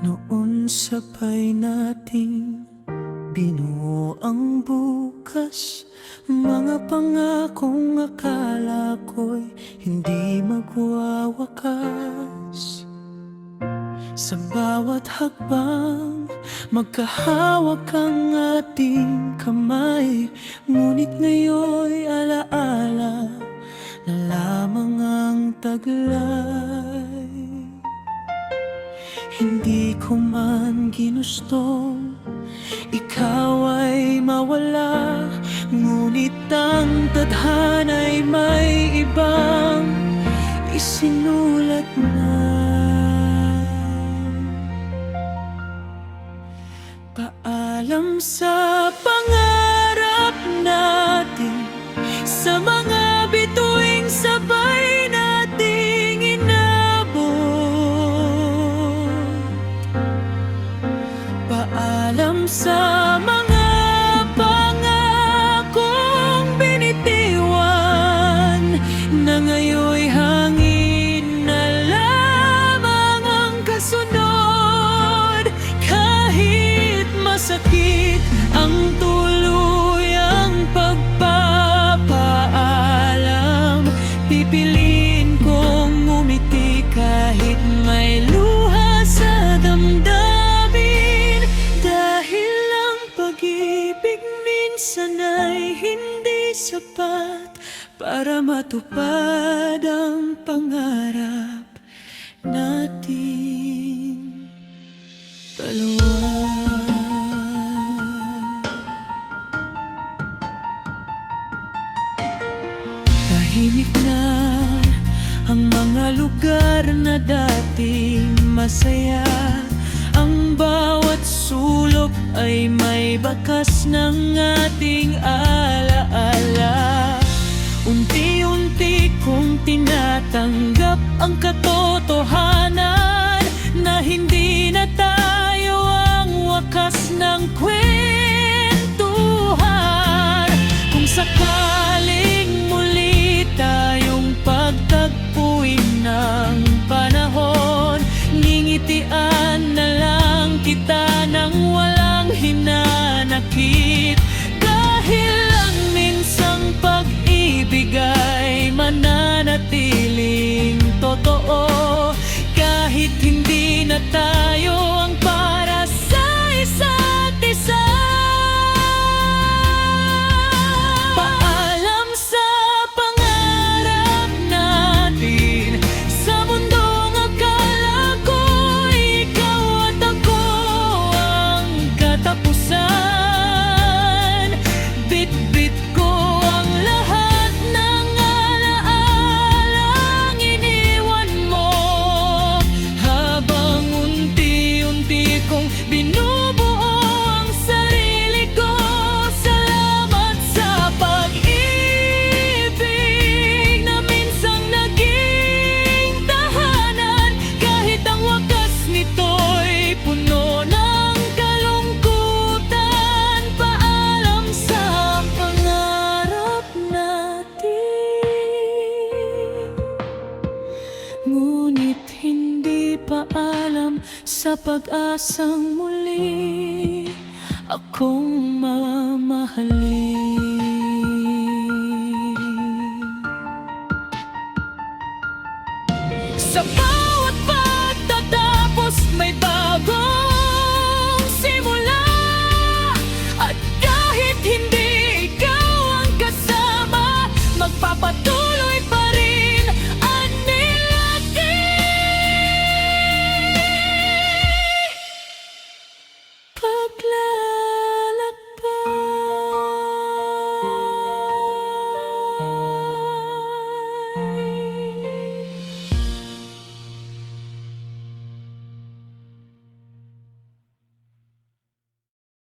Noon sabay nating binuo ang bukas, mga pangakong akala ko'y hindi magwawakas. Sa bawat hakbang, magkahawak ang ating kamay, ngunit ngayon'y alaala na lamang ang taglay. Hindi ko man ginustong ikaw ay mawala, ngunit ang tadhana'y may ibang isinulat na. Paalam sa pangarap natin, sa mga bituing sabay nating inabot. Paalam sa mga pangakong binitiwan, na ngayon'y hangin na lamang ang kasunod. Kahit masakit ang tuluyang pagpapaalam, pipiliin kong ngumiti kahit may luha sa damdamin. Dahil ang pag-ibig minsan ay hindi sapat para matupad ang pangarap natin dalawa. Tahimik na ang mga lugar na dating masaya, ang bawat sulok ay may bakas ng ating alaala. Unti-unti kong tinatanggap ang katotohanan na hindi na tayo ang wakas ng kwentuhan. Kung sakaling muli tayong pagtagpuin ng panahon, ngingitian na lang kita nang walang hinanakit. Dahil ang minsang pag-ibig ay mananatiling totoo, kahit hindi na tayo ang para sa isa't isa. Paalam sa pangarap natin, sa mundong akala ko'y ikaw at ako ang katapusan. Bit-bit ko ang lahat ng alaalang iniwan mo, habang unti-unti kong binubuo ang sarili ko. Salamat sa pag-ibig na minsang naging tahanan, kahit ang wakas nito'y puno ng kalungkutan. Paalam sa pangarap natin, ngunit hindi paalam sa pag-asang muli akong mamahalin. Sa bawat pagtatapos may